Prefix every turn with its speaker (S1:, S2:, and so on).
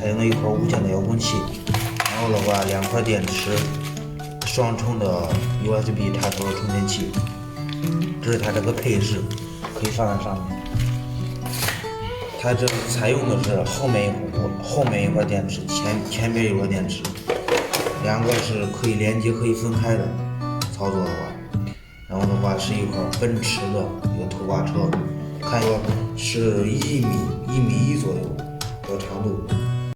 S1: 采用了一块无线的遥控器，然后的话2块电池，双充的 USB 插头充电器，这是它这个配置，可以放在上面。它这采用的是后面一块电池，前边一块电池，两个是可以连接可以分开的操作的话，然后的话是一块奔驰的一个拖挂车，看说是1.1米左右的长度。